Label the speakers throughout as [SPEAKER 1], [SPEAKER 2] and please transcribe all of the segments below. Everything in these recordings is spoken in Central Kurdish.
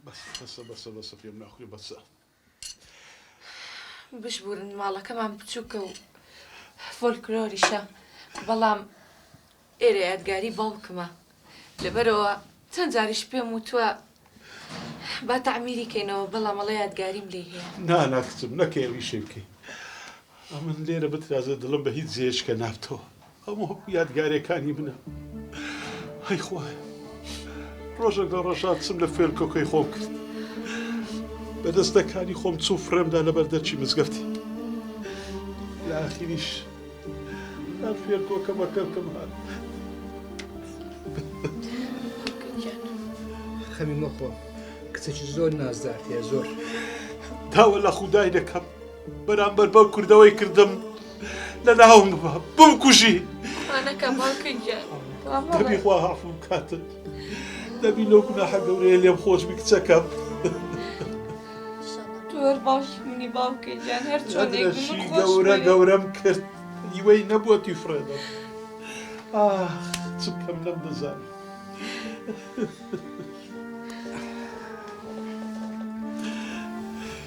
[SPEAKER 1] بس پێم ناخوێ بەسە
[SPEAKER 2] بشبورن ماڵەکەمان بچووکە و فۆلکلۆریشە بەڵام ئێرە یادگاری باوکمە لەبەرەوە چەند جاریش پێم وتووە با تەعمیری کەینەوە بەڵام ئەڵێ یادگاریم لێ هەیە.
[SPEAKER 1] ناکچم نەکەویشێ بکەین ئەمن لێرە بترازە دڵم بە هیچ جێشکە نابتەوە ئەمە یادگارەکانی منە. هەی خوای ڕۆژێک لە ڕۆژات چم لە فێرکۆکەی خۆم کرد بەدەستەکانی خۆم چوو فرێمدا لەبەر دەرچی مزگەفتی لە ئاخیریش فێرکۆکە بەکەڵکەم هات.
[SPEAKER 3] خەمی مەخۆ کچێکی زۆر نازدارتێ زۆر
[SPEAKER 1] داوە لە خودای دەکەم بەرامبەر بەو کوردەوەی کردم لە ناوم بمکوژی
[SPEAKER 2] وانەکە باوکە گیان
[SPEAKER 1] دەبی خوا عەفوم کاتت دەبی لەو گوناحە گەورەیە لێم خۆش بی کچەکەم.
[SPEAKER 2] تۆر باش منی باوکە گیان هەر چۆنێک من خۆش
[SPEAKER 1] گەورە گەورەم کرد هیوەی نەبووەتی فرێدە چ بکەم لەم دەزانم.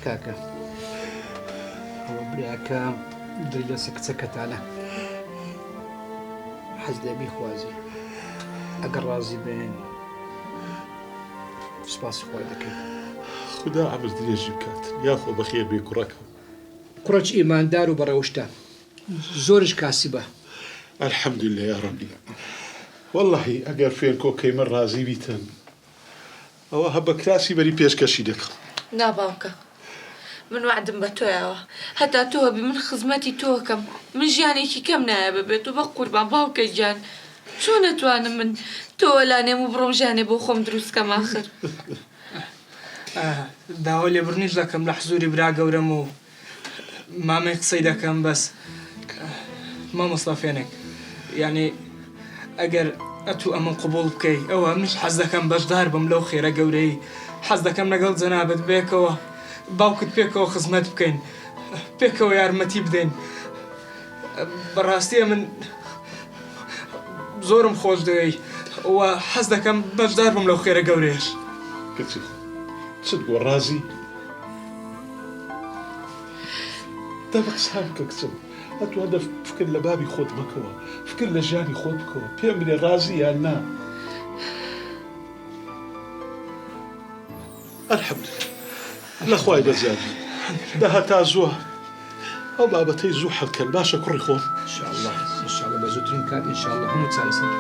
[SPEAKER 3] کاکە ئەوە براکە دڵی لەسەر کچەکەتانە حەز دەبی خوازی ئەگەر ڕازی بێن سوپاسی خۆی دەکەین.
[SPEAKER 1] خدا عەمر درێژی بکات یاخۆ بەخێر بێ کوڕەکەم.
[SPEAKER 3] کوڕەچ ئیماندار و بەڕێوشتە زۆرش کاسیبە.
[SPEAKER 1] الحەمدولله یا ڕەبی وەڵڵاهی ئەگەر فێرکۆکەی من ڕازی بیتن ئەوە هە بە کراسی بەری پێشکەشی دەکەم.
[SPEAKER 2] نا باوکە من وعدم بە تۆیەوە هەتا تۆ هەبی من خزمەتی تۆکەم من ژیانێکی کەم نایە ببێت و بە قوربان باوکە گیان چۆن نەتوانم من تۆ لانێم و بڕۆم ژیانێ بۆ خۆم دروستکەم ئاخر.
[SPEAKER 4] داوا لێبڕنیش دەکەم لە حزوری برا گەورەم و مامەی قسەی دەکەم بەس مامۆستا فێنێک یعنی ئەگەر ئەتوو ئەمە قبول بکەی ئەوە منش حەز دەکەم بەشدار بم لەو خێرە گەورەی حەز دەکەم لەگەڵ جەنابەت بێکەوە باوکت پێکەوە خزمەت بکەین پێکەوە یارمەتی بدەین. بەڕاستیە من زۆرم خۆش دەوێی وە حەز دەکەم بەشدار بم لەو خێرە گەورەیەش.
[SPEAKER 1] کچی چت گۆ ڕازی دەبە قسان بکە کچم ئەتوانە فکر لە بابی خۆت مەکەوە فکر لە ژیانی خۆت بکەوە پێم بڵێ ڕازی یان نا. الحەمدولله لەخوای بەزاری داهەتا زووە ئەو بابەتەی زوو حەڵکەن باشە کوڕی خۆم.
[SPEAKER 3] ئینشاءالله ئینشاءالله بە زووترین کات ئینشاءالله هەموو چارەسەر